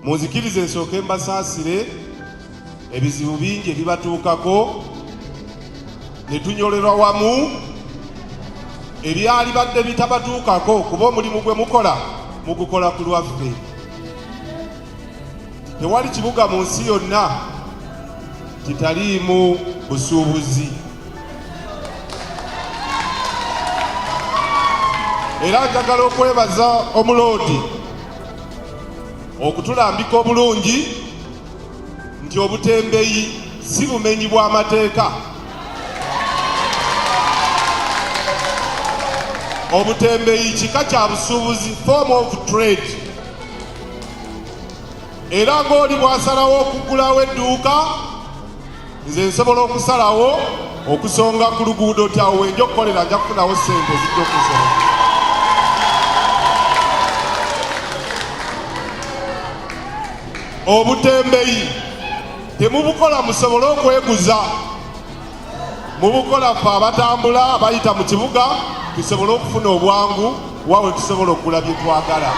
munzikirize nsooke mbasaasire ebizibu bingi ebibatuukako ne tunyolerwa wamu ebyali badde bitabatuukako kuba omulimu gwe mukola mugukola ku lwaffe. Tewali kibuga mu nsi yonna kitaliimu busuubuzi. Era njagala okwebaza omuloodi okutulambika obulungi nti obutembeeyi si bumenyi bw'amateeka. Obutembeeyi kika kya busuubuzi, form of trade. Era ng'oli bw'asalawo okugulawo edduuka, nze nsobola okusalawo okusonga ku luguudo ti awo wenja okukolera nja kufunawo ssente zijja okusobola. Obutembeeyi temubukola musobole okweguza, mubukola ffe abatambula abayita mu kibuga tusobole okufuna obwangu wawe tusobola okugula bye twagala.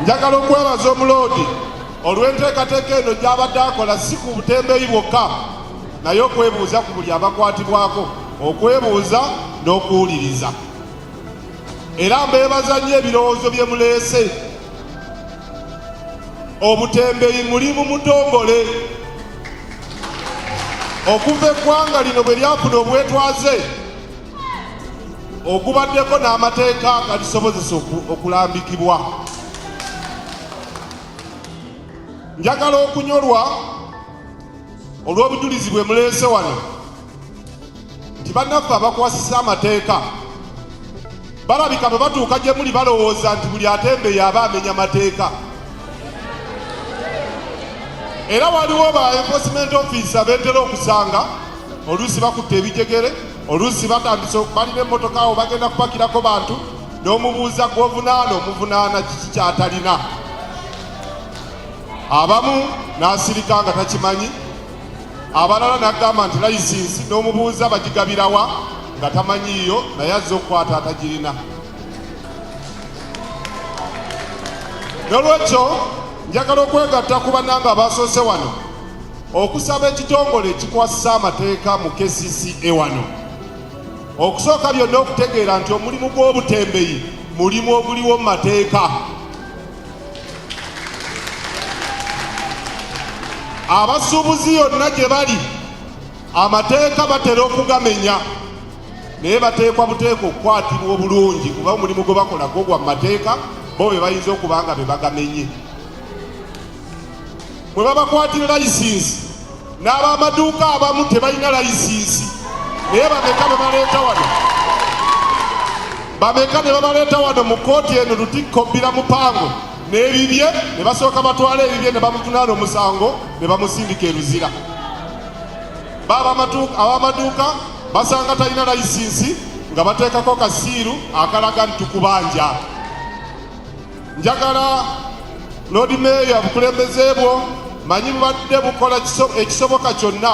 Njagala okwebaza omuloodi olw'enteekateeka eno gy'abadde akola si ku butembeeyi bwokka, naye okwebuuza ku buli abakwatibwako, okwebuuza n'okuwuliriza. Era mbeebaza nnyo ebirowoozo bye muleese. Obutembeeyi mulimu mutongole. Okuva eggwanga lino bwe lyafuna obwetwaze ogubaddeko n'amateeka galisobozesa okulambikibwa. Njagala okunyolwa olw'obujulizi bwe muleese wano nti bannaffe abakwasisa amateeka balabika bwe batuuka gye muli balowooza nti buli atembeeyi aba amenya mateeka. Era waliwo ba enforcement officer beetera okusanga oluusi bakutte ebijegere, oluusi batandise balina emmotoka awo bagenda kupakirako bantu, n'omubuuza gw'ovunaana omuvunaana kiki ky'atalina. Abamu n'asirika nga takimanyi, abalala n'agamba nti layisinsi, n'omubuuza bagigabirawa nga tamanyiiyo naye azze okukwata atagirina. N'olwekyo njagala okwegatta ku bannange abasoose wano okusaba ekitongole ekikwasisa amateeka mu KCCA wano okusooka byonna okutegeera nti omulimu gw'obutembeeyi mulimu oguliwo mu mateeka. Abasuubuzi yonna gye bali amateeka batera okugamenya, naye bateekwa buteeka okukwatirwa obulungi kuba omulimu gwe bakola gogwa mu mateeka, bo be bayinza okuba nga be bagamenye. Bwe babakwatira layisinsi, n'ab'amaduuka abamu tebalina layisinsi, naye bameka be baleeta wano, bameka ne babaleeta wano mu kooti eno lutikko bbira mupango n'ebibye ne basooka batwala ebibye ne bamuvunaana omusango ne bamusindika eruzira. Ab'amaduuka basanga talina layisinsi nga bateekako kasiiru akalaga nti tukubanja. Njagala Lord Mayor bukulembeze bwo manyi bubadde bukola ekisoboka kyonna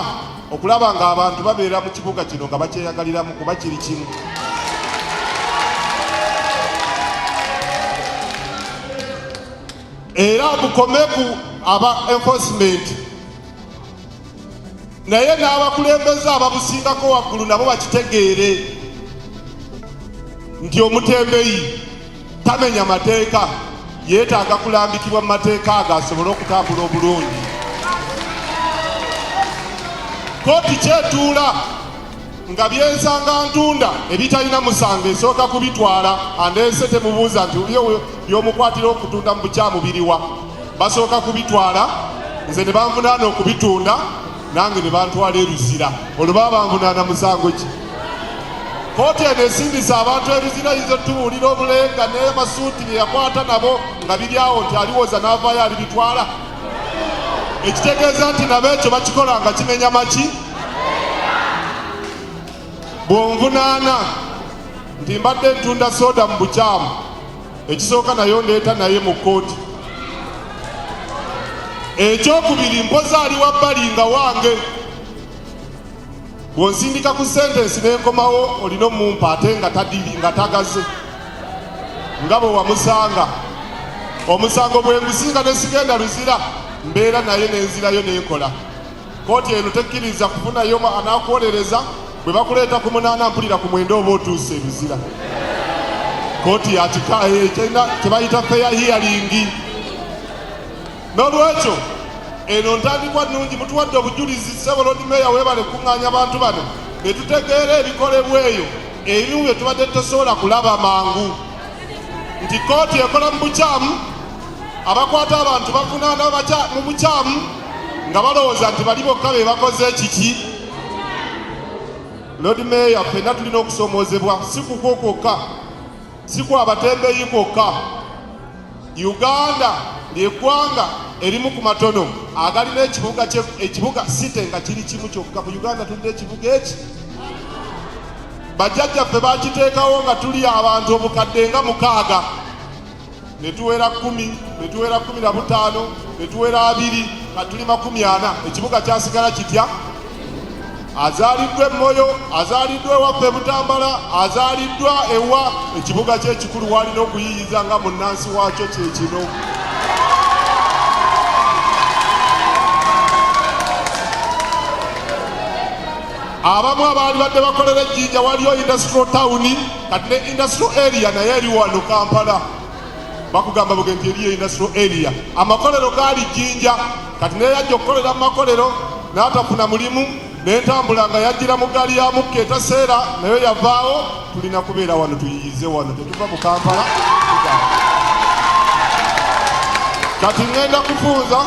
okulaba nga abantu babeera mu kibuga kino nga bakyeyagaliramu kuba kiri kimu. Era bukomeku aba enforcement, naye n'abakulembeze ababusingako waggulu nabo bakitegeere nti omutembeeyi tamenya mateeka, yeetaaga kulambikibwa mu mateeka ago asobole okutambula obulungi. Kooti kyetuula nga byensanga ntunda ebitalina musango esooka kubitwala andeese temubuuza nti byomukwatira okutunda mu bukyamu biriwa. Basooka kubitwala, nze ne banvunaana okubitunda nange ne bantwala eruzira. Olwo baba banvunaana musango ki? Kooti eno esindisa abantu eruzira yizo tuwulira obulenga n'amasuuti bye yakwata nabo nga biri awo nti aliwoza n'avaayo alibitwala. Ekitegeeza nti nabo ekyo bakikola nga kimenya maki? Bw'onvunaana nti mbadde ntunda soda mu bukyamu, ekisooka nayo ndeeta naye mu kooti. Ekyokubiri mpoza ali wabbali nga wange. Bw'onsindika ku sentensi n'enkomawo olina omumpa ate nga tadiri nga tagaze. nga bwe wamusanga. Omusango bwe ngusinga ne sigenda luzira mbeera naye nenzirayo nenkola. Kooti eno tekkiriza kufunayo anaakuwolereza bwe bakuleeta ku 8 mpulira ku 9 oba otuuse luzira. Kooti yatikaye kye bayita fair hearing. N'olwekyo eno ntandikwa nnungi mutuwadde obujulizi ssebo Lord Mayor weebale kuŋŋaanya abantu bano ne tutegeera ebikolebwa eyo ebimu bye tubadde tosobola kulaba mangu nti kooti ekola mu bukyamu abakwata abantu bavunaana mu bukyamu nga balowooza nti bali bokka be bakoze kiki. Lord Mayor ffenna tulina okusoomoozebwa si kukwo kwokka si kwa abatembeeyi kwokka. Uganda lyeggwanga erimu ku matono agalina ekibuga site nga kiri kimu kyokka. Ku Uganda tulina ekibuga eki bajjajjaffe bakiteekawo nga tuli abantu obukadde nga 6 ne tuwera 10 ne tuwera 15 ne tuwera 2 nga tuli 40. Ekibuga kyasigala kitya? Azaaliddwa Moyo, azaaliddwa ewaffe Butambala, azaaliddwa ewa. Ekibuga ky'ekikulu walina okuyiyiza nga munnansi waakyo kye kino. Abamu abaali badde bakolera ejjinja waliyo industrial town kati ne industrial area naye eri wano Kampala. Bakugamba bugenzi eriyo industrial area. Amakolero gaali jjinja kati naye yajja okukolera mu makolero n'atafuna mulimu n'entambula nga yajjira mu gaali ya mukka etaseera naye yavaawo. Tulina kubeera wano tuyiyize wano tetuva mu Kampala. Kati ngenda kufunza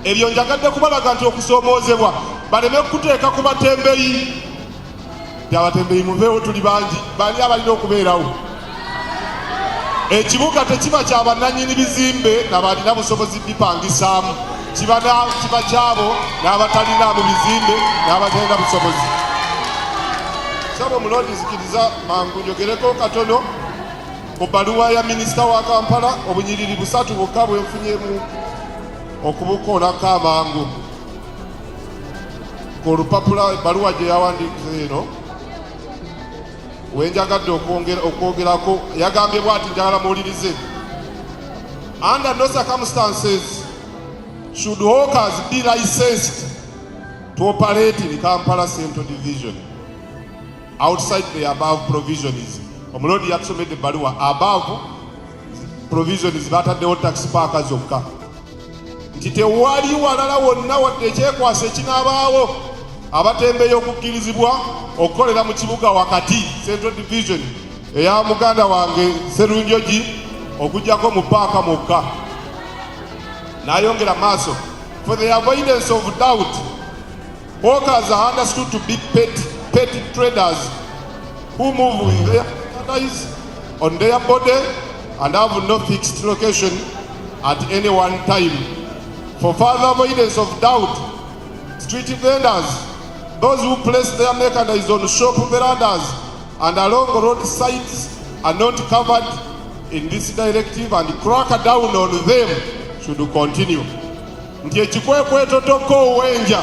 ebyo njagadde kubalaga nti okusoomoozebwa baleme kuteeka ku batembeeyi. Abatembeeyi muveewo tuli bangi bali abalina okubeerawo. Ekibuga tekiba kya bannannyini bizimbe n'abalina busobozi bipangisaamu. Kiba kyabo n'abatalina mu bizimbe n'abatalina busobozi. Sabo Mulodi nzikiriza mangu njogereko katono ku bbaluwa ya minisita wa Kampala. Obunyiriri 3 bwokka bwenfunyemu okubukolako amangu ku lupapula ebbaluwa gye yawandiikise eno wenjagadde okwogerako. Yagambye bw'ati njagala muwulirize. Under no circumstances should hawkers be licensed to operate in Kampala Central Division outside the above provisions. Omulodi yatusomedde ebbaluwa above provisions bataddewo taxi park zokka nti tewali walala wonna wadde ekyekwasa ekinaabaawo abatembeeyi okukkirizibwa okukolera mu kibuga wakati Central Division eya muganda wange Serunjogi okujjako mu paaka mokka. N'ayongera maaso, for the avoidance of doubt, hawkers are understood to be petty traders who move with their merchandise on their body and have no fixed location at any one time. For further avoidance of doubt, street vendors, those who place their merchandise on shop verandas and along road sides are not covered in this directive and crack down on them should continue. Nti ekikwekweto tokka owenja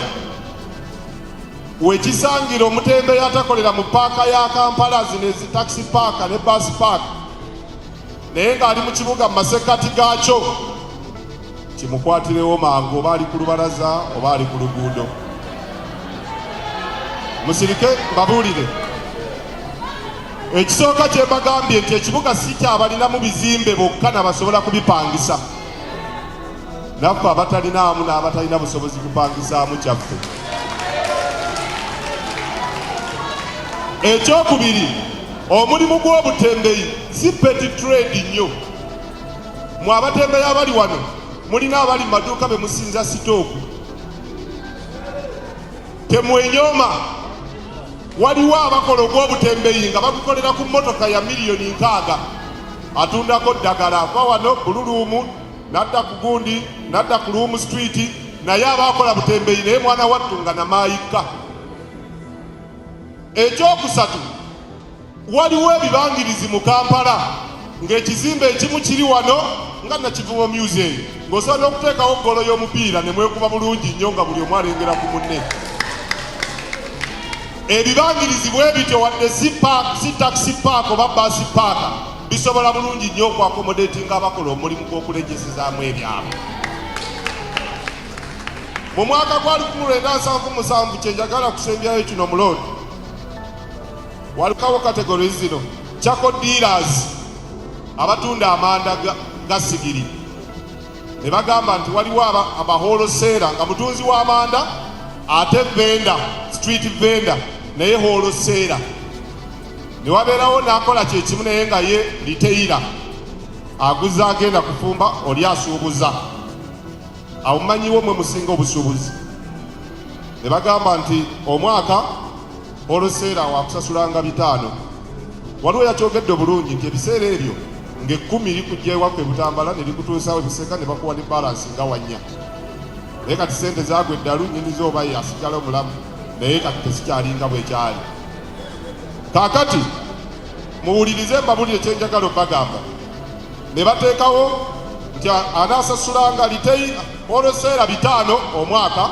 wekisangira omutembeeyi atakolera mu paaka ya Kampala zino ezi taxi paaka ne bus park naye ng'ali mu kibuga mu masekkati gaakyo kimukwatirewo mangu oba ali ku lubalaza oba ali ku luguudo. Musirike mbabuulire ekisooka kye mbagambye nti ekibuga si kyabalinamu bizimbe bokka nabasobola kubipangisa. Naffe abatalinaamu n'abatalina busobozi kupangisaamu kyaffe. Ekyokubiri, omulimu gw'obutembeeyi si petty trade nnyo. Mu abatembeeyi abali wano mulina abali mu maduuka be musinza sitooku. Temwenyooma, waliwo abakola ogw'obutembeeyi nga bagukolera ku mmotoka ya miliyoni 60 atundako ddagala ava wano Bululuumu nadda ku gundi nadda ku Luumu Street naye abakola butembeeyi naye mwana wattu nga namaayika. Ekyokusatu, waliwo ebibangirizi mu Kampala ng'ekizimbe ekimu kiri wano nga Nakivubo Museum ng'osobola okuteekawo golo y'omupiira ne mwekuba bulungi nnyo nga buli omu alengera ku munne. Ebibangirizi bwe bityo wadde si taxi park oba bus park bisobola bulungi nnyo okwakomodatinga abakola omulimu gw'okulegezezaamu ebyabwe. Mu mwaka gwa 1977 kyenjagala kusembyayo kino muloodi walikawo kategori zino: chako dealers, abatunda amanda ga sigiri. Ne bagamba nti waliwo abaholoseera nga mutunzi w'amanda ate vendor, street vendor naye holoseera. Ne wabeerawo n'akola kyekimu naye nga ye retailer, aguza agenda kufumba oli asuubuza. Awo mumanyiwo mwe musinga obusuubuzi. Ne bagamba nti omwaka holoseera wakusasulanga 500. Waliwo yakyogedde bulungi nti ebiseera ebyo nga10 likujja ewaka Butambala ne likutuusawo ebiseka ne bakuwa ne balansi nga 4. Naye kati sente zaagwa eddalu, nnyini z'oba asigala omulamu, naye kati tesikyalinga bwekyali. Kaakati muwulirize mbabulire kyenjagala obbagamba. Ne bateekawo nti anaasasulanga holoseera 500 omwaka,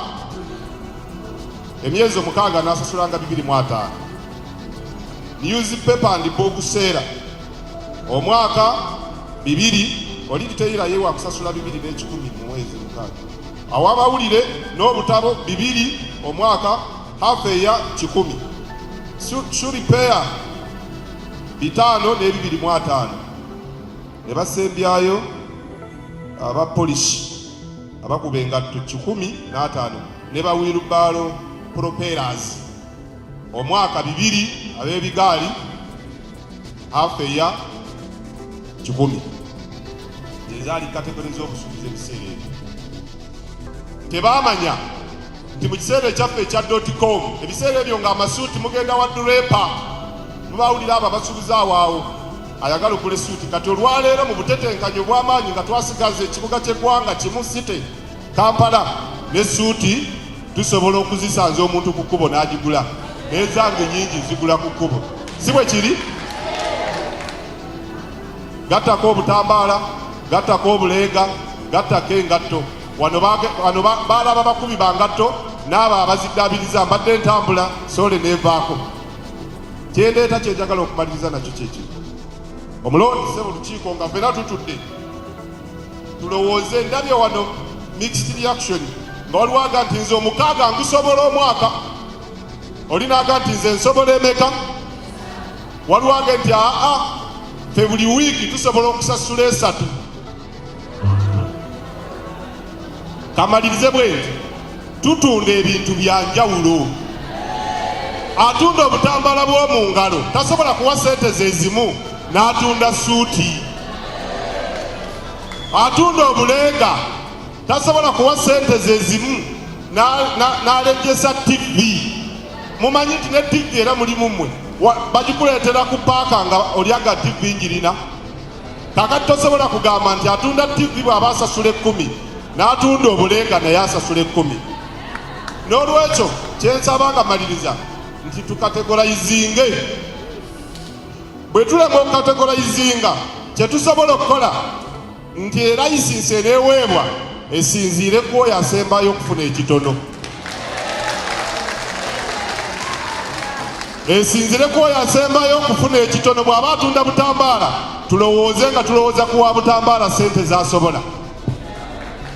emyezi 6 anaasasulanga 250. Newspaper and book seera omwaka 2, oli retailer ye wakusasula 210 mu mwezi 6. Awamawulire n'obutabo 2 omwaka, half a year 10. Shoe repair 5 ne 250. Ne basembyayo abapolisi abakuba engatto 15 ne bawheelbarrow propellers omwaka 2 ab'ebigaali, half a year 10. Ezaali kategori z'obusuubuzi ebiseera ebyo. Tebaamanya nti mu kiseera ekyaffe ekya .com ebiseera ebyo ng'amasuuti mugenda wa durepa, mubawulira abo abasuubuza awaawo ayagala okula essuuti. Kati olwaleero mu butetenkanyo obw'amaanyi nga twasigaza ekibuga ky'eggwanga kimu City Kampala, n'essuuti tusobola okuzisanza omuntu ku kkubo n'agigula, n'ezange nyingi zigula ku kkubo. Si bwe kiri? Gattako obutambaala, gattako obuleega, gattako engatto. Wano baalaba bakubi ba ngatto n'abo abaziddaabiriza mbadde ntambula soole neevaako. Kyendeeta kyenjagala okumaliriza nakyo kyekiri. Omuloodi ssebo lukiiko nga ffenna tutudde tulowooze, ndabye wano mixed reaction nga waliwo aga nti nze 6 ngusobola omwaka, olinaga nti nze nsobola emeka, waliwo aga nti ffe buli wiiki tusobola okusasula 3. Kamalirize bwe nti tutunda ebintu bya njawulo. Atunda obutambala bw'omu ngalo tasobola kuwa sente ze zimu n'atunda suuti. Atunda obuleega tasobola kuwa sente ze zimu n'alejjesa TV. Mumanyi nti ne TV era mulimu mmwe bagikuleetera ku paaka nga olyaga TV njirina. Kakati tosobola kugamba nti atunda TV bw'aba asasula 10 n'atunda obuleega naye asasula 10. N'olwekyo kyensaba nga maliriza nti tukategolayizinge. Bwe tulema okukategolayizinga kyetusobola okukola nti layisinsi eneeweebwa esinziire ku oyo asembayo okufuna ekitono. Esinziire ku oyo asembayo okufuna ekitono. Bw'aba atunda butambaala tulowooze nga tulowooza kuwa butambaala sente zasobola.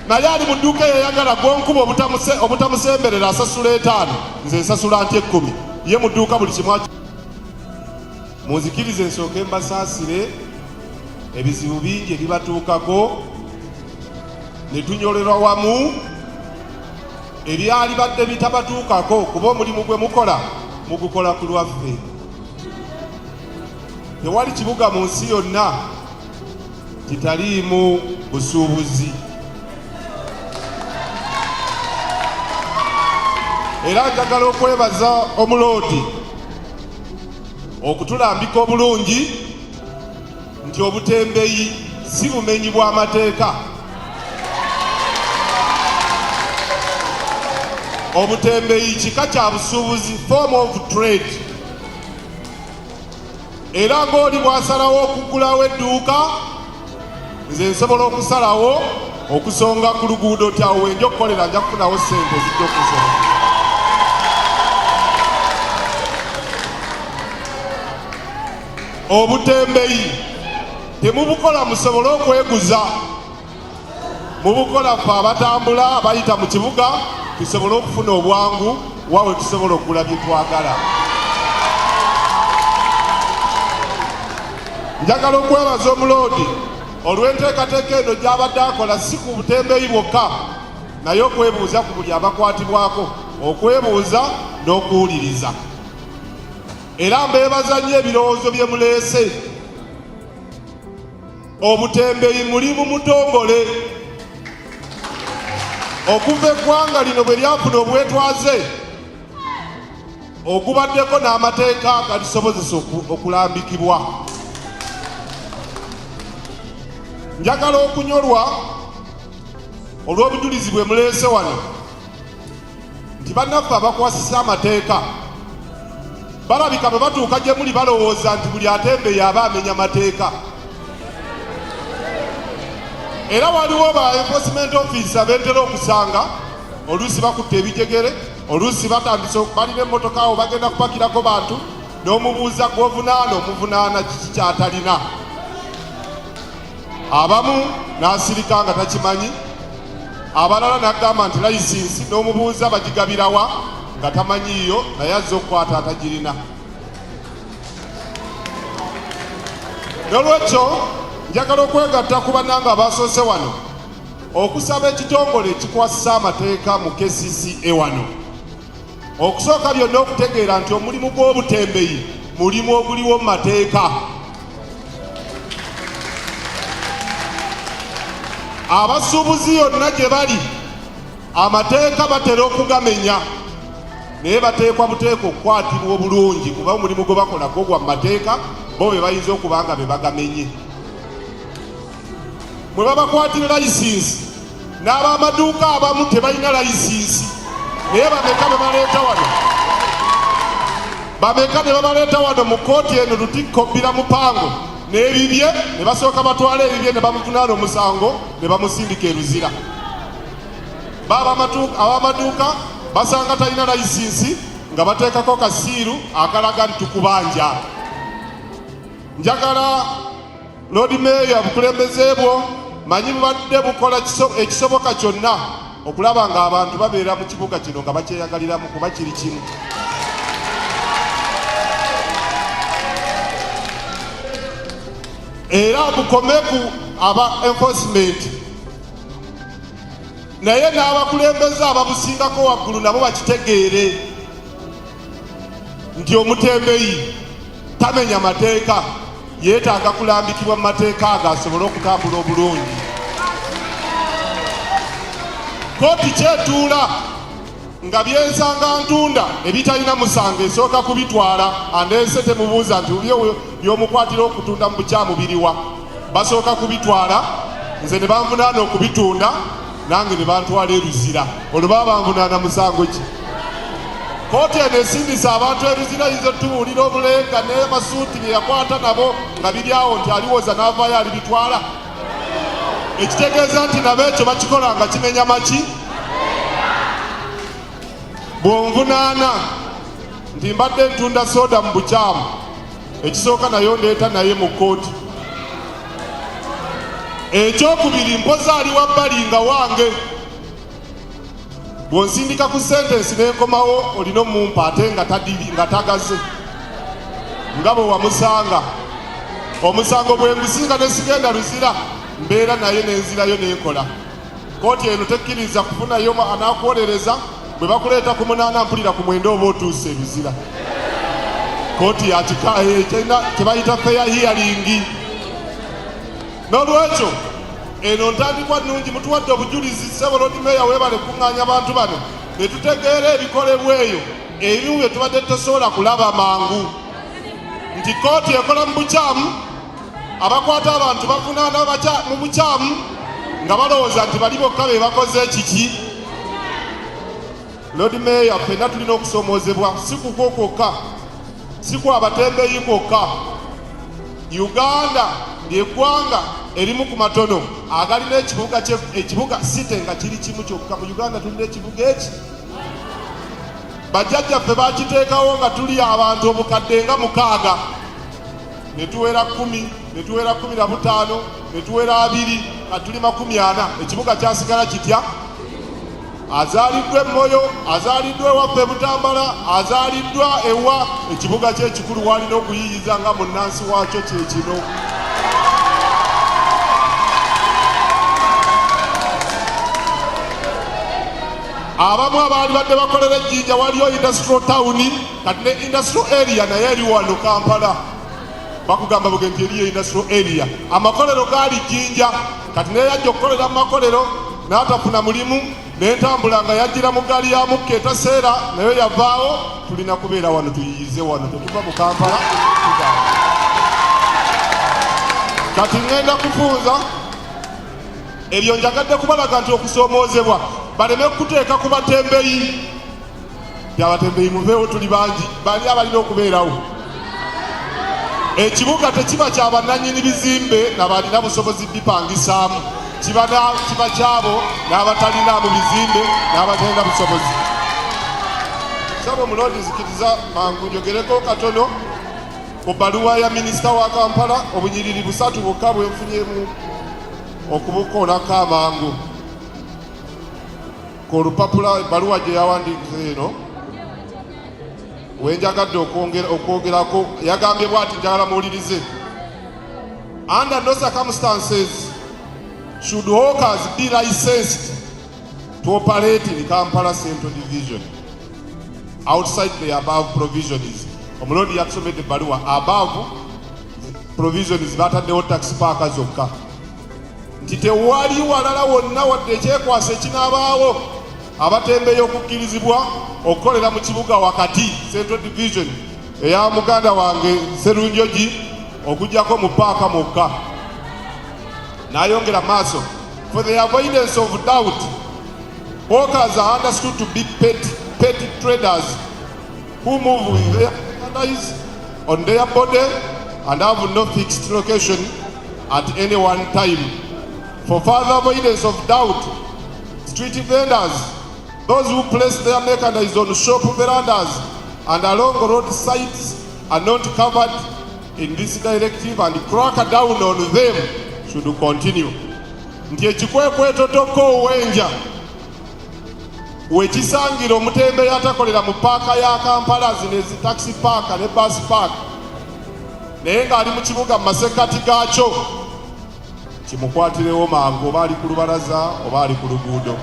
Naye ali mu dduuka yayagala gwonkuba obutamusemberera asasula 5, nze nsasula nti 10. Ye mu dduuka buli kimu. Munzikirize nsooke mbasaasire ebizibu bingi ebibatuukako ne tunyolerwa wamu ebyali badde bitabatuukako, kuba omulimu gwe mukola mugukola ku lwaffe. Tewali kibuga mu nsi yonna kitaliimu busuubuzi. Era njagala okwebaza omuloodi okutulambika obulungi nti obutembeeyi si bumenyi bw'amateeka. Obutembeeyi kika kya busuubuzi, form of trade. Era ng'oli bw'asalawo okugulawo edduuka, nze nsobola okusalawo okusonga ku luguudo ti awo wenja okukolera nja kufunawo ssente zijja okusonga. Obutembeeyi temubukola musobole okweguza, mubukola ffe abatambula abayita mu kibuga tusobole okufuna obwangu wawe tusobole okugula bye twagala. Njagala okwebaza omuloodi olw'enteekateeka eno gy'abadde akola si ku butembeeyi bwokka naye okwebuuza ku buli abakwatibwako, okwebuuza n'okuwuliriza. Era mbeebaza nnyo ebirowoozo bye muleese. Obutembeeyi mulimu mutongole. Okuva eggwanga lino bwe lyafuna obwetwaze ogubaddeko n'amateeka agalisobozesa okulambikibwa. Njagala okunyolwa olw'obujulizi bwe muleese wano nti bannaffe abakwasisa amateeka balabika bwe batuuka gye muli balowooza nti buli atembeeyi aba amenya mateeka. Era waliwo ba enforcement officer bentera okusanga oluusi bakutta ebijegere, oluusi batandise balina emmotoka awo bagenda kupakirako bantu n'omubuuza gw'ovunaana omuvunaana kiki kyatalina. Abamu n'asirika nga takimanyi, abalala n'agamba nti layisinsi n'omubuuza bagigabirawa nga tamanyiiyo naye azze okukwata atagirina. N'olwekyo njagala okwegatta ku bannange abasoose wano okusaba ekitongole ekikwasisa amateeka mu KCCA wano okusooka byonna okutegeera nti omulimu gw'obutembeeyi mulimu oguliwo mu mateeka. Abasuubuzi yonna gye bali amateeka batera okugamenya naye bateekwa buteeka okukwatibwa obulungi kuba omulimu gwe bakola gogwa mu mateeka bo be bayinza okuba nga be bagamenye. Mwe babakwatira layisinsi n'ab'amaduuka abamu tebalina layisinsi naye bameka be baleeta wano, bameka ne babaleeta wano mu kooti eno lutikko bbira mupango n'ebibye ne basooka batwala ebibye ne bamuvunaana omusango ne bamusindika eruzira. Ab'amaduuka basanga talina layisinsi nga bateekako kasiiru akalaga nti tukubanja. Njagala Lord Mayor obukulembeze bwo manyi bubadde bukola ekisoboka kyonna okulaba nga abantu babeera mu kibuga kino nga bakyeyagaliramu kuba kiri kimu. Era bukome ku aba enforcement naye n'abakulembeze ababusingako waggulu nabo bakitegeere nti omutembeeyi tamenya mateeka, yeetaaga kulambikibwa mu mateeka ago asobole okutambula obulungi. Kooti kyetuula nga byensanga ntunda ebitalina musango esooka kubitwala andeese temubuuza nti byomukwatira okutunda mu bukyamu biriwa. Basooka kubitwala nze ne banvunaana okubitunda nange ne bantwala eruzira. Olwo baba banvunaana musango ki? Kooti eno esindisa abantu eruzira yinza tuwulira obulenga n'amasuuti bye yakwata nabo nga biri awo nti aliwoza n'avaayo alibitwala. Ekitegeeza nti nabo ekyo bakikola nga kimenya maki? Bw'onvunaana nti mbadde ntunda soda mu bukyamu, ekisooka nayo ndeeta naye mu kooti. Ekyokubiri mpoza ali wabbali nga wange. Bw'onsindika ku sentensi n'enkomawo olina omumpa ate nga tagaze nga bwe wamusanga. Omusango bwe ngusinga ne sigenda luzira mbeera naye n'enzirayo n'enkola. Kooti eno tekkiriza kufunayo anaakuwolereza bwe bakuleeta ku munaana mpulira ku mwenda oba otuuse ebizira. Kooti ya kika kye bayita fair hearing. N'olwekyo eno ntandikwa nnungi mutuwadde obujulizi ssebo Lord Mayor weebale kuŋŋaanya abantu bano ne tutegeera ebikolebwa eyo ebimu bye tubadde tosobola kulaba mangu nti kooti ekola mu bukyamu, abakwata abantu bavunaana mu bukyamu nga balowooza nti bali bokka be bakoze kiki. Lord Mayor ffenna tulina okusoomoozebwa si kukwo kwokka, si kwa abatembeeyi kwokka. Uganda ly'eggwanga erimu ku matono agalina ekibuga site nga kiri kimu kyokka. Mu Uganda tulina ekibuga eki bajjajjaffe bakiteekawo nga tuli abantu obukadde nga 6 ne tuwera 10 ne tuwera 15 ne tuwera 2 kati tuli 40. Ekibuga kyasigala kitya? Azaliddwa Moyo, azaliddwa ewaffe Butambala, azaliddwa ewa. Ekibuga ky'ekikulu walina okuyiyiza nga munnansi waakyo kyekino. Abamu abaali badde bakolera Ejjinja waliyo industrial town, kati ne industrial area naye eri wano Kampala. Bakugamba bugenzi eriyo industrial area. Amakolero gaali Jjinja, kati naye yajja okukolera mu makolero n'atafuna mulimu n'entambula nga yajjira mu gaali ya mukka etaseera naye yavaawo. Tulina kubeera wano tuyiyize wano, tetuva mu Kampala. Kati ngenda kufunza ebyo njagadde kubalaga nti okusoomoozebwa baleme kuteeka ku batembeyi. Abatembeyi muveewo, tuli bangi, bali abalina okubeerawo. Ekibuga tekiba kya bannannyini bizimbe n'abalina busobozi bipangisaamu, kiba kyabo n'abatalina mu bizimbe n'abatalina busobozi. Sabo Mulodi zikiriza mangu njogereko katono ku bbaluwa ya minisita wa Kampala. Obunyiriri 3 bwokka bwenfunyemu okubukolako amangu ku lupapula ebbaluwa gye yawandiikira eno. Wenjagadde okwogerako yagambye bw'ati, njagala muwulirize. Under no circumstances should hawkers be licensed to operate in Kampala Central Division outside the above provisions. Omulondi yakusomedde ebbaluwa. Above provisions bataddewo taxi park zokka, nti tewali walala wonna wadde ekyekwasa ekinaabaawo abatembeeyi okukkirizibwa okukolera mu kibuga wakati Central Division eya muganda wange Serunjogi okugjako mu paaka mokka. N'ayongera maaso, for the avoidance of doubt, hawkers are understood to be petty traders who move with their merchandise on their body and have no fixed location at any one time. For further avoidance of doubt, street vendors, those who place their merchandise on shop verandas and along road sites are not covered in this directive, and crack down on them should continue. Nti ekikwekweto tokoowenja wekisangira omutembeeyi atakolera mu paaka ya Kampala, zino ezi taxi park ne bus park, naye ng'ali mu kibuga mu masekkati gaakyo, kimukwatirewo mangu, oba ali ku lubalaza oba ali ku luguudo.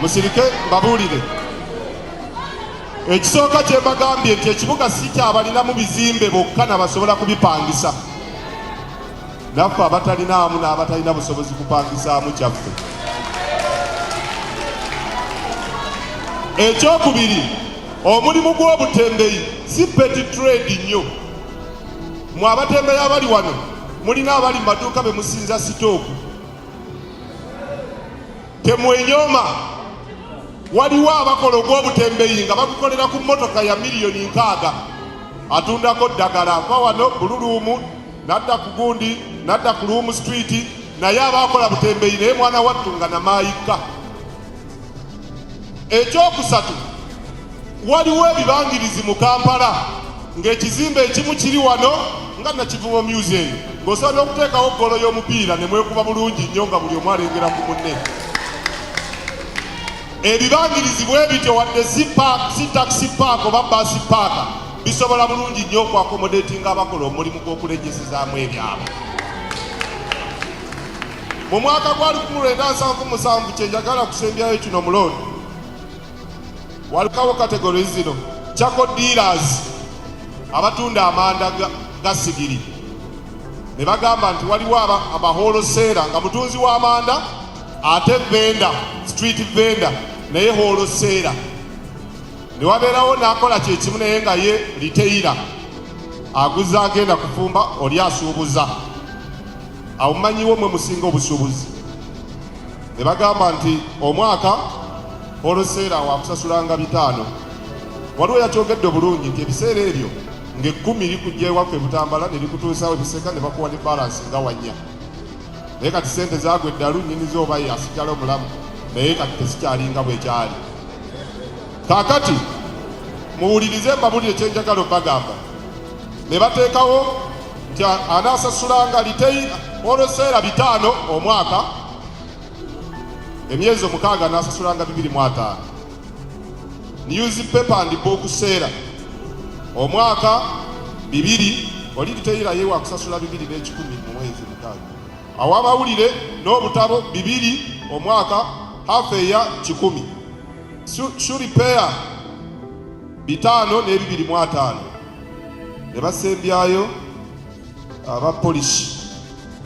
Musirike mbabuulire, ekisooka kye mbagambye nti ekibuga si kyabalinamu bizimbe bokka nabasobola kubipangisa. Naffe abatalinaamu n'abatalina busobozi kupangisaamu kyaffe. Ekyokubiri, omulimu gw'obutembeeyi si petty trade nnyo. Mu abatembeeyi abali wano mulina abali mu maduuka be musinza sitooku. Temwenyooma, waliwo abakola ogw'obutembeeyi nga bagukolera ku mmotoka ya miliyoni 6, atundako ddagala, ava wano Bululuumu n'adda ku gundi n'adda ku Luumu Street, naye abakola butembeeyi naye mwana wattu nga namaayika. Ekyokusatu, waliwo ebibangirizi mu Kampala ng'ekizimbe ekimu kiri wano nga Nakivubo Museum, ng'osobola okuteekawo ggoolo y'omupiira ne mwekuba bulungi nnyo nga buli omu alengera ku munne. Ebibangirizi bwe bityo wadde si taxi park oba basi park bisobola bulungi nnyo okwakomodatinga abakola omulimu gw'okuleggesezaamu ebyabo. Mu mwaka gwa 1977 kyenjagala kusembyayo kino Mulondi, walikawo categories zino: charcoal dealers, abatunda amanda ga sigiri. Ne bagamba nti waliwo abaholoseera nga mutunzi w'amanda ate vendor, street vendor naye holoseera. Ne wabeerawo n'akola kyekimu naye nga ye retailer, aguza agenda kufumba oli asuubuza. Awo mumanyiwo mwe musinga obusuubuzi. Ne bagamba nti omwaka holoseera wakusasulanga 5. Waliwo yakyogedde bulungi nti ebiseera ebyo nga10 likujja ewaffe Butambala ne likutuusawo ebiseka ne bakuwa ne balance nga 4. Naye kati sente zaagwa eddalu, nnyinizo oba asigala omulamu, naye kati tesikyalinga bwekyali. Kaakati muwulirize mbabulire kyenjagala obbagamba. Ne bateekawo nti anaasasulanga liteyi olweseera 5 omwaka, emyezi 6 anaasasulanga 250. Newspaper and book seera omwaka 2, oli liteyira ye wakusasula 210 mu mwezi 6. Awamawulire n'obutabo 2 omwaka, half a year 10. Shoe repair 5 ne 250. Ne basembyayo abapolisi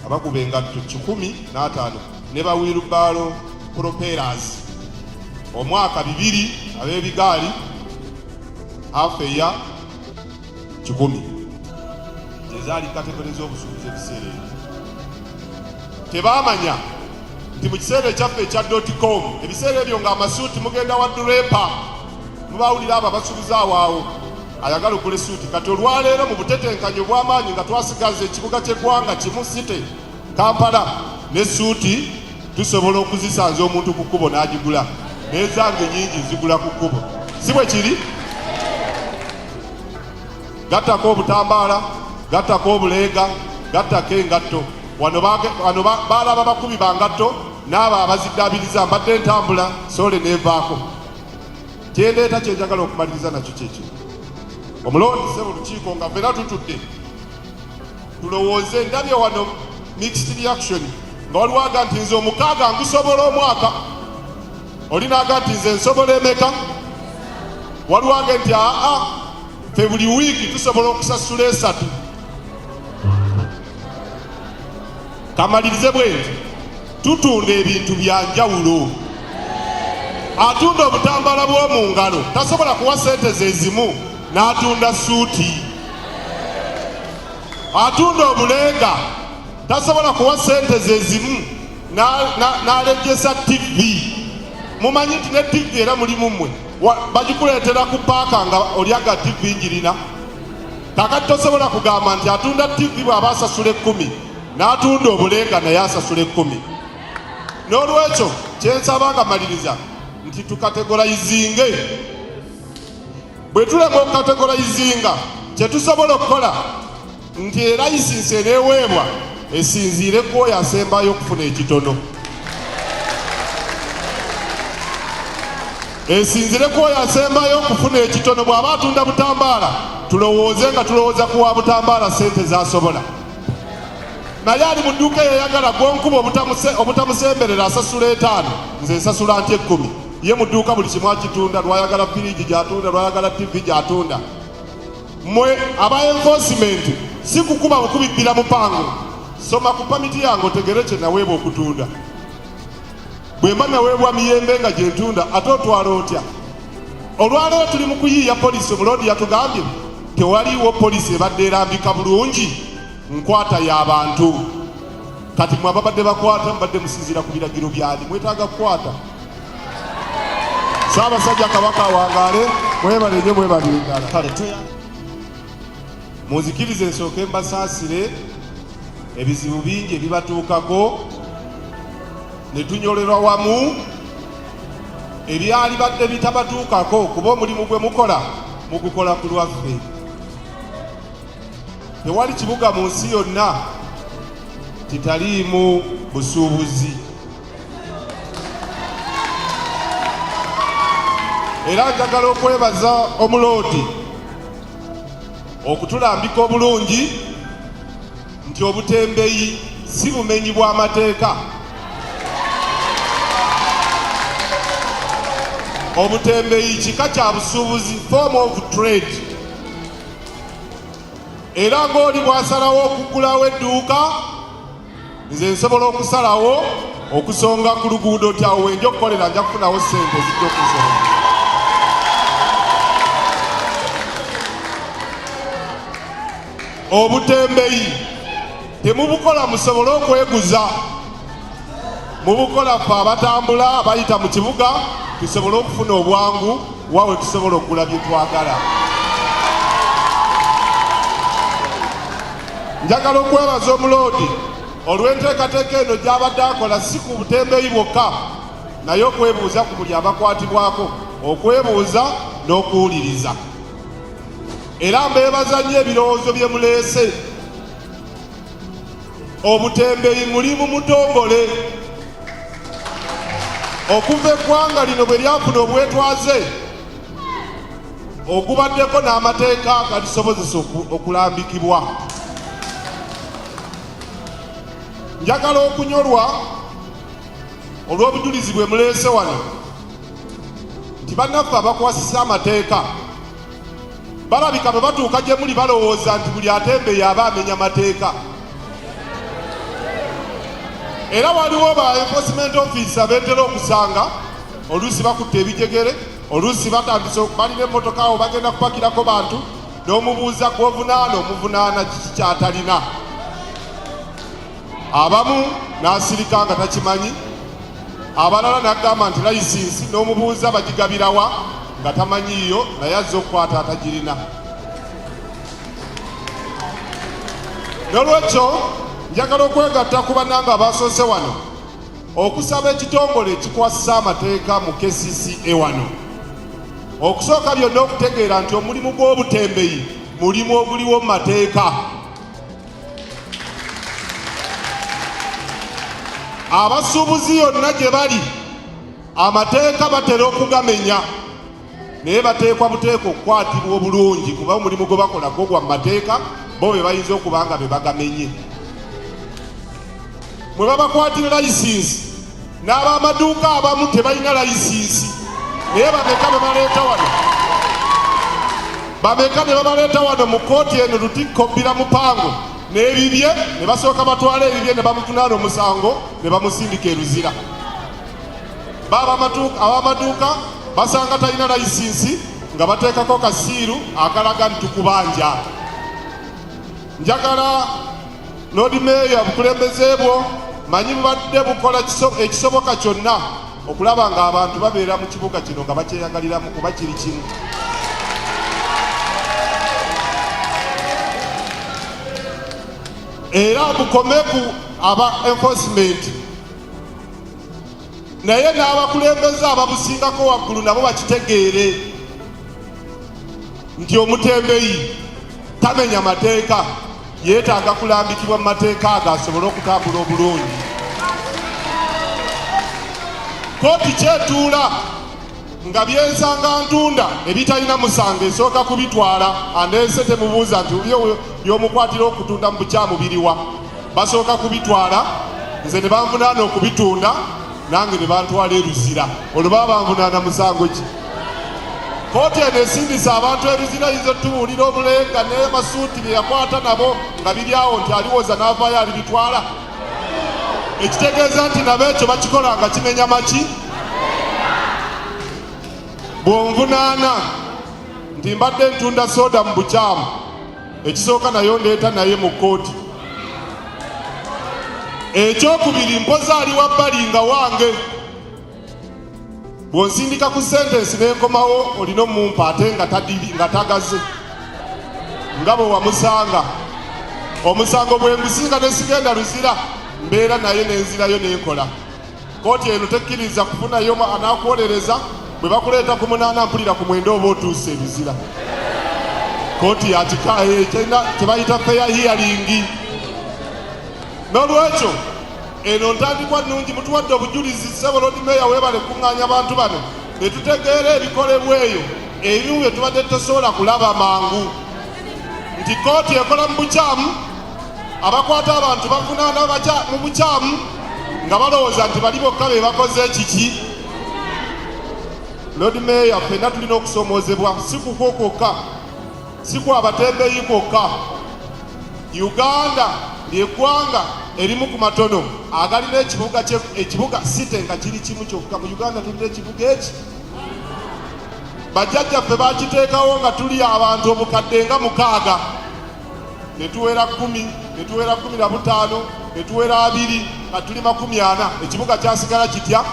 abakuba engatto 15 ne bawirubaalo propellers omwaka 2 ab'ebigaali, half a year 10. Ezaali kategori z'obusuubuzi ebiseera ebyo. Tebaamanya nti mu kiseera ekyaffe ekya .com ebiseera ebyo ng'amasuuti mugenda wa durepa, mubawulira abo abasuubuza awo ayagala okula essuuti. Kati olwaleero mu butetenkanyo bw'amaanyi nga twasigaza ekibuga ky'eggwanga kimu City Kampala, n'essuuti tusobola okuzisanza omuntu ku kkubo n'agigula, n'ezange nyingi zigula ku kkubo. Si bwe kiri? Gattako obutambaala, gattako obuleega, gattako engatto. Wano baalaba bakubi ba ngatto n'abo abaziddaabiriza mbadde ntambula soole neevaako. Kyendeeta kyenjagala okumaliriza nakyo kyekyo. Omulondi ssebo lukiiko nga ffenna tutudde tulowooze, ndabye wano mixed reaction nga waliwaga nti nze 6 ngusobola omwaka, olinaga nti nze nsobola emeka, waliwaga nti ffe buli wiiki tusobola okusasula 3. Kamalirize bwe nti tutunda ebintu bya njawulo. Atunda obutambala bw'omu ngalo tasobola kuwa sente ze zimu n'atunda suuti. Atunda obuleega tasobola kuwa sente ze zimu n'alejjesa TV. Mumanyi nti ne TV era mulimu mmwe bagikuleetera ku paaka nga olyaga TV njirina. Kakati tosobola kugamba nti atunda TV bw'aba asasula 10 n'atunda obuleega naye asasula 10. N'olwekyo kyensaba nga maliriza nti tukategolayizinge. Bwe tulema okukategolayizinga kyetusobola okukola nti erayisinsi eneeweebwa esinziire ku oyo asembayo okufuna ekitono. Esinziire ku oyo asembayo okufuna ekitono. Bw'aba atunda butambaala tulowooze nga tulowooza kuwa butambaala sente z'asobola. Naye ali mu dduuka yeyagala gw'onkuba obutamusemberera asasula 5, nze nsasula nti 10. Ye mu dduuka buli kimu akitunda, lwayagala firiji gy'atunda, lwayagala TV gy'atunda. Mmwe aba enforcement si kukuba bukubibbira mupango. Soma ku pamiti yange otegere kye naweebwa okutunda. Bwe mba naweebwa miyembe nga gye ntunda ate otwala otya? Olwaleero tuli mu kuyiiya polisi. Omuloodi yatugambye tewaliiwo polisi ebadde erambika bulungi nkwata y'abantu. Kati mwe ababadde bakwata mbadde musinziira ku biragiro byali, mwetaaga kukwata. Ssaabasajja Kabaka awangaale, mwebale nnyo mwebalingala. Munzikirize nsooke mbasaasire ebizibu bingi ebibatuukako ne tunyolerwa wamu ebyali badde bitabatuukako kuba omulimu gwe mukola mugukola ku lwaffe. Tewali kibuga mu nsi yonna kitaliimu busuubuzi. Era njagala okwebaza omuloodi okutulambika obulungi nti obutembeeyi si bumenyi bw'amateeka. Obutembeeyi kika kya busuubuzi, form of trade. Era ng'oli bw'asalawo okugulawo edduuka, nze nsobola okusalawo okusonga ku luguudo ti awo wenja okukolera nja kufunawo ssente zijja okusonga. Obutembeeyi temubukola musobole okweguza, mubukola ffe abatambula abayita mu kibuga tusobole okufuna obwangu wawe tusobola okugula bye twagala. Njagala okwebaza omuloodi olw'enteekateeka eno gy'abadde akola si ku butembeeyi bwokka, naye okwebuuza ku buli abakwatibwako, okwebuuza n'okuwuliriza. Era mbeebaza nnyo ebirowoozo bye muleese obutembeeyi mulimu mutongole okuva eggwanga lino bwe lyafuna obwetwaze ogubaddeko n'amateeka galisobozesa okulambikibwa. Njagala okunyolwa olw'obujulizi bwe muleese wano nti bannaffe abakwasisa amateeka balabika bwe batuuka gye muli balowooza nti buli atembeeyi aba amenya mateeka. Era waliwo ba enforcement officer beetera okusanga oluusi bakutte ebijegere, oluusi batandise balina emmotoka awo bagenda kupakirako bantu n'omubuuza gw'ovunaana omuvunaana kiki kyatalina. Abamu n'asirika nga takimanyi, abalala n'agamba nti layisinsi n'omubuuza bagigabirawa nga tamanyiiyo naye azze okukwata atagirina. N'olwekyo njagala okwegatta ku bannange abasoose wano okusaba ekitongole ekikwasisa amateeka mu KCCA wano okusooka byonna okutegeera nti omulimu gw'obutembeeyi mulimu oguliwo mu mateeka. Abasuubuzi yonna gye bali amateeka batera okugamenya naye bateekwa buteeka okukwatirwa obulungi kuba omulimu gwe bakola gogwa mu mateeka bo be bayinza okuba nga be bagamenye. Mwe babakwatira layisinsi n'ab'amaduuka abamu tebalina layisinsi naye bameka be baleeta wano, bameka ne babaleeta wano mu kooti eno Lutikko bbira mupango n'ebibye ne basooka batwala ebibye ne bamuvunaana omusango ne bamusindika eruzira. Ab'amaduuka basanga talina layisinsi nga bateekako kasiiru akalaga nti tukubanja. Njagala Lord Mayor bukulembeze bwo manyi bubadde bukola ekisoboka kyonna okulaba nga abantu babeera mu kibuga kino nga bakyeyagaliramu kuba kiri kimu. Era bukomeku aba enforcement naye n'abakulembeze ababusingako waggulu nabo bakitegeere nti omutembeeyi tamenya mateeka yeetaaga kulambikibwa mu mateeka ago asobole okutambula obulungi. Kooti kyetuula nga byensanga ntunda ebitalina musango esooka kubitwala andeese temubuuza nti byomukwatira okutunda mu bukyamu biriwa. Basooka kubitwala nze ne banvunaana okubitunda nange ne bantwala eruzira. Olwo baba banvunaana musango ki? Kooti eno esindisa abantu eruzira yizo tuwulira obulenga n'amasuuti bye yakwata nabo nga biri awo nti aliwoza n'avaayo alibitwala. Ekitegeeza nti nabo ekyo bakikola nga kimenya maki? Bw'onvunaana nti mbadde ntunda soda mu bukyamu ekisooka nayo ndeeta naye mu kooti. Ekyokubiri mpoza ali wabbali nga wange bw'onsindika ku sentensi n'enkomawo olina omumpa ate nga tagaze nga bwe wamusanga. Omusango bwe ngusinga ne sigenda luzira mbeera naye n'enzirayo n'enkola. Kooti eno tekkiriza kufunayo anaakuwolereza bwe bakuleeta ku munaana mpulira ku mwenda oba otuuse ebizira. Kooti yatikaye kye bayita fair hearing. N'olwekyo eno ntandikwa nnungi mutuwadde obujulizi ssebo Lord Mayor weebale kuŋŋaanya abantu bano ne tutegeera ebikolebwa eyo ebimu bye tubadde tosobola kulaba mangu nti kooti ekola mu bukyamu abakwata abantu bavunaana mu bukyamu nga balowooza nti bali bokka be bakoze kiki. Lord Mayor ffenna tulina okusoomoozebwa si kukwo kwokka, si kwa abatembeeyi kwokka. Uganda lyeggwanga erimu ku matono agalina ekibuga site nga kiri kimu kyokka. Mu Uganda tulina ekibuga eki bajjajjaffe bakiteekawo nga tuli abantu obukadde nga 6 ne tuwera 10 ne tuwera 15 ne tuwera 2 nga tuli 40. Ekibuga kyasigala kitya?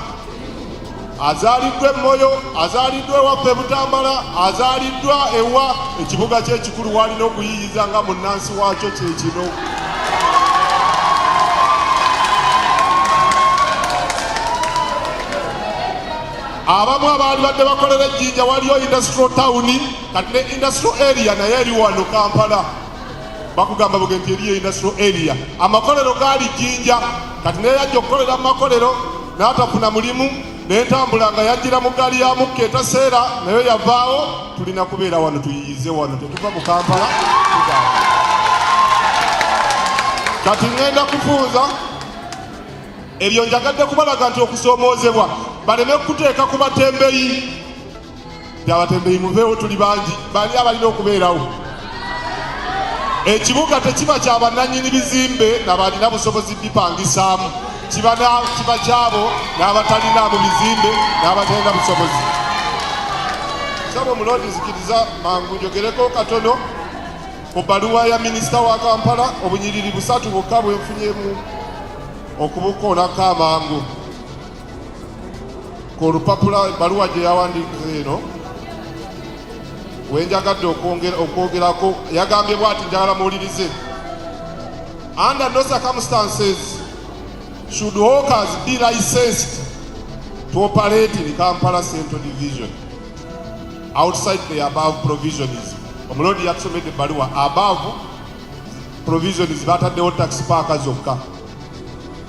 Azaaliddwa Moyo, azaaliddwa ewaffe Butambala, azaaliddwa ewa. Ekibuga ky'ekikulu walina okuyiyiza nga munnansi waakyo kye kino. Abamu abaali badde bakolera ejjinja waliyo industrial town kati ne industrial area naye eri wano Kampala. bakugamba bugenti eriyo industrial area amakolero gaali Jinja kati naye yajja okukolera mu makolero n'atafuna mulimu n'entambula nga yajjira mu gaali ya mukka etaseera naye yavaawo tulina kubeera wano tuyiyize wano tetuva mu Kampala kati ngenda kufunza ebyo njagadde kubalaga nti okusoomoozebwa baleme kuteeka ku batembeyi abatembeyi muveewo tuli bangi bali abalina okubeerawo ekibuga tekiba kya bannannyini bizimbe nabalina busobozi bipangisaamu kiba kyabo n'abatalina mu bizimbe n'abatalina busobozi. Sabo mulodi nzikiriza mangu njogereko katono ku bbaluwa ya minisita wa Kampala obunyiriri 3 bwokka bwenfunyemu okubukoonako amangu ku olupapula ebbaluwa gye yawandiikira eno wenjagadde okwogerako yagambye bw'ati njagala muwulirize. Under no circumstances should hawkers be licensed to operate in Kampala Central Division outside the above provisions. Omulodi yatusomedde ebbaluwa above provisions bataddewo taxi park zokka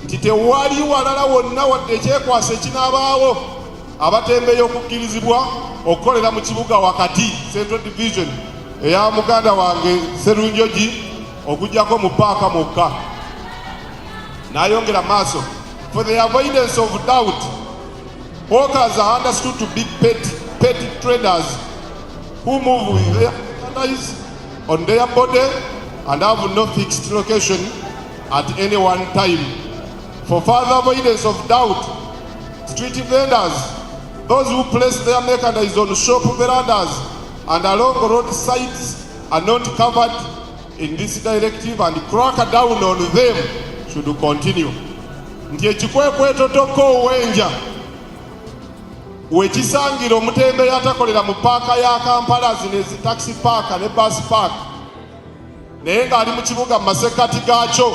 nti tewali walala wonna wadde ekyekwasa ekinaabaawo abatembeeyo okukkirizibwa okukolera mu kibuga wakati Central Division eya muganda wange Serunjogi okujjako mu paaka mokka. N'ayongera maaso, for the avoidance of doubt, hawkers are understood to be petty traders who move with their merchandise on their body and have no fixed location at any one time. For further avoidance of doubt, street vendors, those who place their merchandise on shop verandas and along road sides are not covered in this directive and crack down on them should continue. Nti ekikwekweto tokoowenja wekisangira omutembeeyi atakolera mu paaka ya Kampala zino ezi taxi paaka ne bus park naye ng'ali mu kibuga mu masekkati gaakyo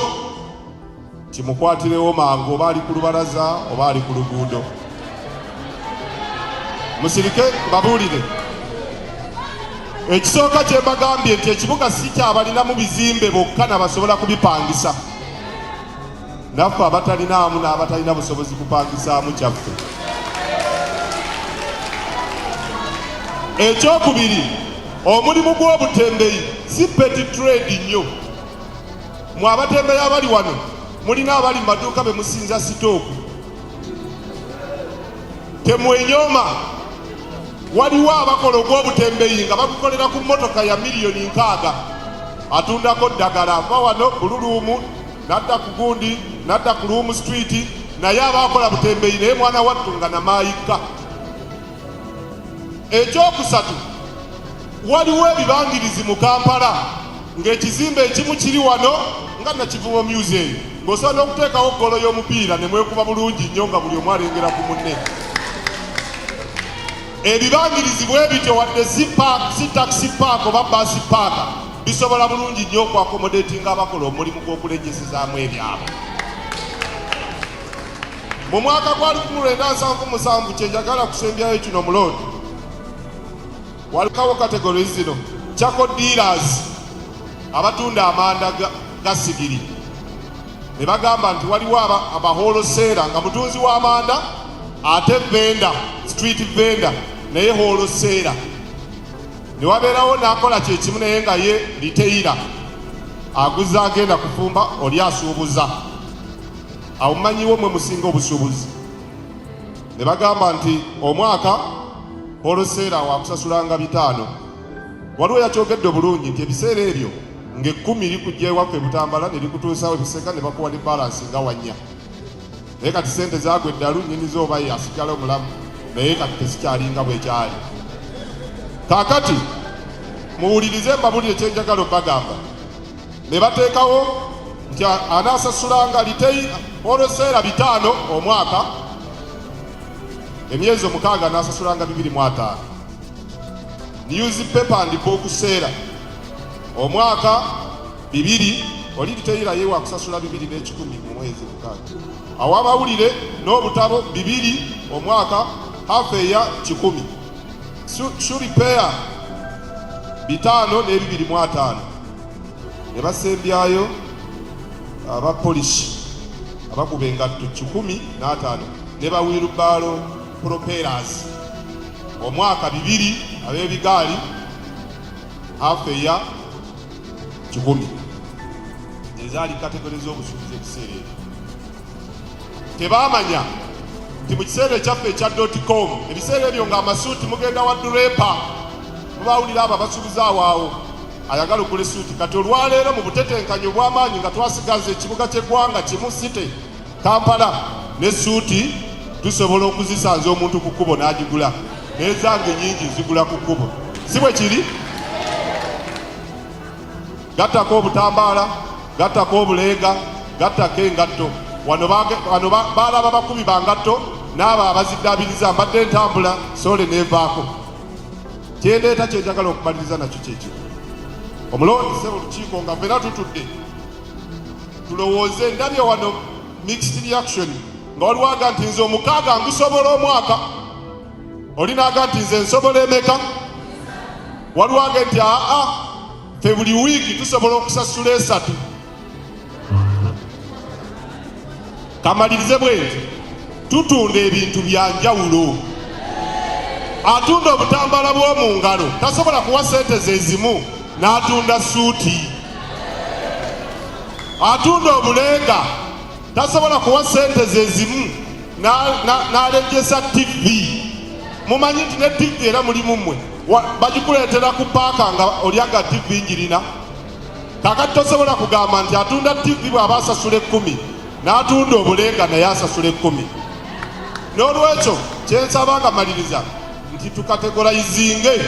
kimukwatirewo mangu oba ali ku lubalaza oba ali ku luguudo. Musirike babuulire ekisooka kye mbagambye nti ekibuga si kyabalinamu bizimbe bokka nabasobola kubipangisa. Naffe abatalinaamu n'abatalina busobozi kupangisaamu kyaffe. Ekyokubiri, omulimu gw'obutembeeyi si petty trade nnyo. Mu abatembeeyi abali wano mulina abali mu maduuka be musinza sitooku. Temwenyooma, waliwo abakola ogw'obutembeeyi nga bagukolera ku mmotoka ya miliyoni 6 atundako ddagala ava wano Bululuumu nadda ku gundi nadda ku Luumu street naye abakola butembeeyi naye mwana wattu nga namaayika. Ekyokusatu, waliwo ebibangirizi mu Kampala ng'ekizimbe ekimu kiri wano nga Nakivubo Museum ng'osobola okuteekawo golo y'omupiira ne mwekuba bulungi nnyo nga buli omu alengera ku munne. Ebibangirizi bwe bityo wadde si taxi park oba basi park bisobola bulungi nnyo okwakomodatinga abakola omulimu gw'okulenyesezaamu ebyabwe. Mu mwaka gwa 1977 kyenjagala kusembyayo kino mulodi walikawo kategori zino chako dealers abatunda amanda ga sigiri ne bagamba nti waliwo abaholoseera nga mutunzi w'amanda ate vendor street vendor naye holoseera ne wabeerawo n'akola kyekimu naye nga ye retailer aguza agenda kufumba oli asuubuza awo mmanyiwo mwe musinga obusuubuzi. Ne bagamba nti omwaka holoseera wakusasulanga 5. Waliwo yakyogedde bulungi nti ebiseera ebyo nga10 likujja ewaffe Butambala ne likutuusawo ebiseka ne bakuwa ne balansi nga 4. Naye kati sente zaagwa eddalu nnyinizo oba asigala omulamu naye kati tesikyalinga bwekyali. Kaakati muwulirize mbabulire kyenjagala obbagamba. Ne bateekawo nti anaasasulanga holoseera 5 omwaka, emyezi 6 anaasasulanga 2,500. Newspaper and book seera omwaka 2 oli retailer ye wakusasula 2,110 mu mwezi 6. Awamawulire n'obutabo 2 omwaka half eya 10. Shoe repair 5 ne 2,500. ne basembyayo abapolisi abakuba engatto 105 ne bawirubaalo propellers omwaka 2 ab'ebigaali afeya 10 ezaali kategori z'obusuubuzi ekiseera ekyo. Tebaamanya nti mu kiseera ekyaffe ekya .com ebiseera ebyo ng'amasuuti mugenda wa durepa mubawulira abo abasuubuzi awaawo ayagala okula essuuti. Kati olwaleero mu butetenkanyi obw'amaanyi nga twasigaza ekibuga ky'eggwanga kimu site Kampala n'essuuti tusobola okuzisanza omuntu ku kkubo n'agigula, n'ezange nyingi zigula ku kkubo, si bwe kiri? Gattako obutambaala, gattako obuleega, gattako engatto. Wano baalaba bakubi ba ngatto n'abo abaziddaabiriza mbadde ntambula soole neevaako. Kyendeeta kyenjagala okumaliriza nakyo kyekyo. Omulondi ssebo lukiiko nga ffenna tutudde tulowooze, ndabye wano mixed reaction nga waliwo aga nti nze omukaaga ngusobola omwaka, olinaga nti nze nsobola emeka, waliwo aga nti ffe buli wiiki tusobola okusasula 3. Kamalirize bwe nti tutunda ebintu bya njawulo. Atunda obutambala bw'omu ngalo tasobola kuwa sente ze zimu n'atunda suuti. Atunda obulenga tasobola kuwa sente ze zimu n'alejjesa TV. Mumanyi nti ne TV era mulimu mmwe bagikuleetera ku paaka nga olyaga TV njirina. Kakati tosobola kugamba nti atunda TV bw'aba asasula 10 n'atunda obulenga naye asasula 10. N'olwekyo kyensaba nga maliriza nti tukategolayizinge.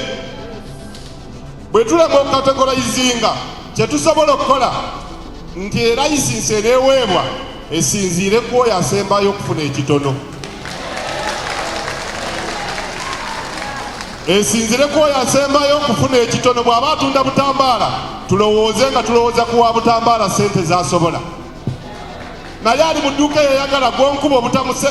Bwe tulema okukategolayizinga kyetusobola okukola nti layisinsi eneeweebwa esinziire ku oyo asembayo okufuna ekitono. Esinziire ku oyo asembayo okufuna ekitono. Bw'aba atunda butambaala tulowooze nga tulowooza kuwa butambaala sente z'asobola. Naye ali mu dduuka yayagala gw'onkuba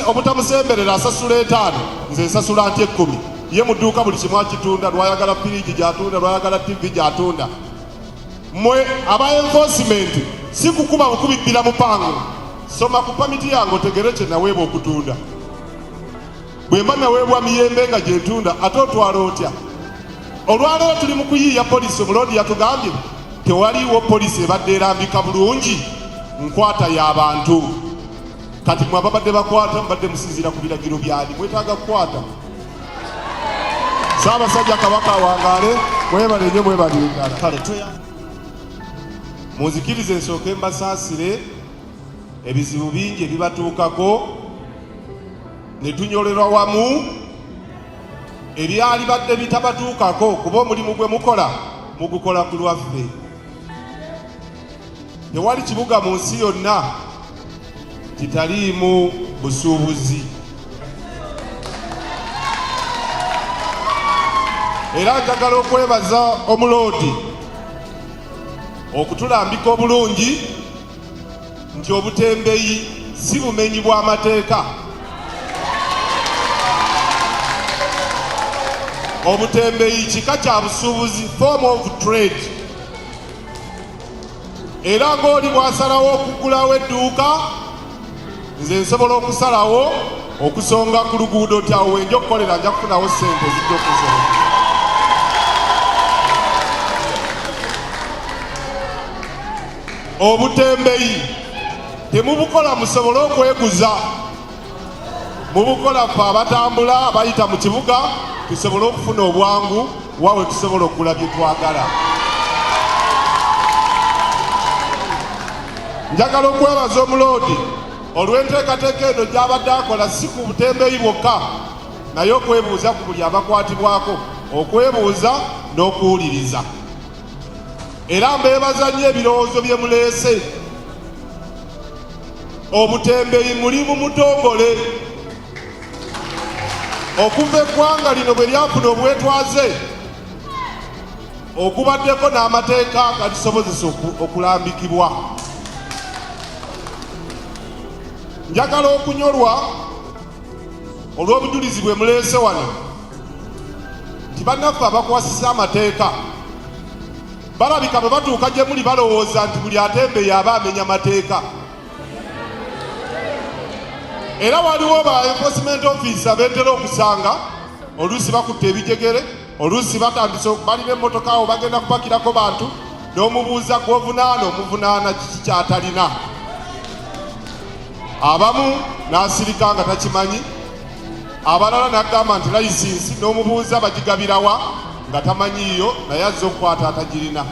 obutamusemberera asasula 5, nze nsasula ntya 10. Ye mu dduuka buli kimu akitunda, lwayagala firiji gy'atunda, lwayagala TV gy'atunda. Mmwe aba enforcement si kukuba bukubibbira mupango. Soma ku pamiti yange otegere kye naweebwa okutunda. Bwe mba naweebwa miyembe nga gyentunda ate otwala otya? Olwaleero tuli mu kuyiiya polisi. Omuloodi yatugambye tewaliiwo polisi ebadde erambika bulungi nkwata y'abantu. Kati mwe ababadde bakwata mbadde musinziira ku biragiro byali mwetaaga kukwata. Ssaabasajja Kabaka awangaale, mwebale nnyo mwebalingala. Kale munzikirize nsooke mbasaasire ebizibu bingi ebibatuukako ne tunyolerwa wamu ebyali badde bitabatuukako kuba omulimu gwe mukola mugukola ku lwaffe. Tewali kibuga mu nsi yonna kitaliimu busuubuzi. Era njagala okwebaza omuloodi okutulambika obulungi nti obutembeeyi si bumenyi bw'amateeka. Obutembeeyi kika kya busuubuzi, form of trade. Era ng'oli bw'asalawo okugulawo edduuka, nze nsobola okusalawo okusonga ku luguudo nti awo wenja okukolera nja kufunawo ssente zijja okusobola. Obutembeeyi temubukola musobole okweguza, mubukola ffe abatambula abayita mu kibuga tusobole okufuna obwangu wawe tusobola okugula bye twagala. Njagala okwebaza omuloodi olw'enteekateeka eno gy'abadde akola si ku butembeeyi bwokka, naye okwebuuza ku buli abakwatibwako, okwebuuza n'okuwuliriza. Era mbeebaza nnyo ebirowoozo bye muleese. Obutembeeyi mulimu mutongole. Okuva eggwanga lino bwe lyafuna obwetwaze okubaddeko n'amateeka galisobozesa okulambikibwa. Njagala okunyolwa olw'obujulizi bwe muleese wano nti bannaffe abakwasisa amateeka balabika bwe batuuka gye muli balowooza nti buli atembeeyi aba amenya mateeka. Era waliwo ba enforcement officer betera okusanga oluusi bakutte ebijegere, oluusi batandise balina emmotoka awo bagenda kupakirako bantu, n'omubuuza gw'ovunaana omuvunaana kiki kyatalina. Abamu n'asirika nga takimanyi, abalala n'agamba nti layisinsi, n'omubuuza bagigabirawa nga tamanyiiyo, naye azze okukwata atagirina.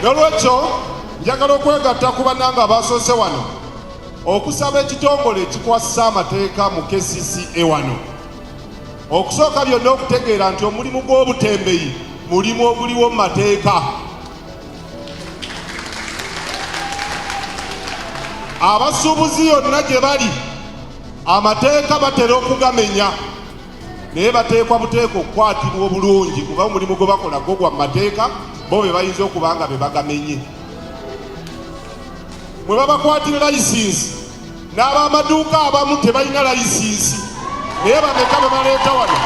N'olwekyo njagala okwegatta ku bannange abasoose wano okusaba ekitongole ekikwasisa amateeka mu KCCA wano, okusooka byonna okutegeera nti omulimu gw'obutembeeyi mulimu oguliwo mu mateeka. Abasuubuzi yonna gye bali amateeka batera okugamenya, naye bateekwa buteeka okukwatirwa obulungi, kuba omulimu gwe bakola gwo gwa mateeka, bo be bayinza okuba nga be bagamenye. Mwe babakwatira layisinsi, n'ab'amaduuka abamu tebalina layisinsi, naye bameka be baleeta wano,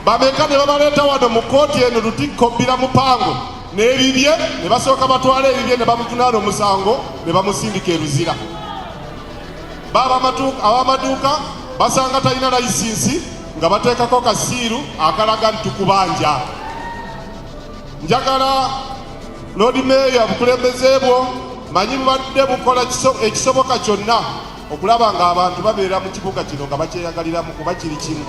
bameka ne babaleeta wano mu kooti eno Lutikko bbira mupango, n'ebibye ne basooka batwala ebibye ne bamuvunaana omusango ne bamusindika eruzira. Ab'amaduuka basanga talina layisinsi nga bateekako kasiiru akalaga nti tukubanja. Njagala Lord Mayor bukulembeze bwo manyi bubadde bukola ekisoboka kyonna okulaba nga abantu babeera mu kibuga kino nga bakyeyagaliramu kuba kiri kimu.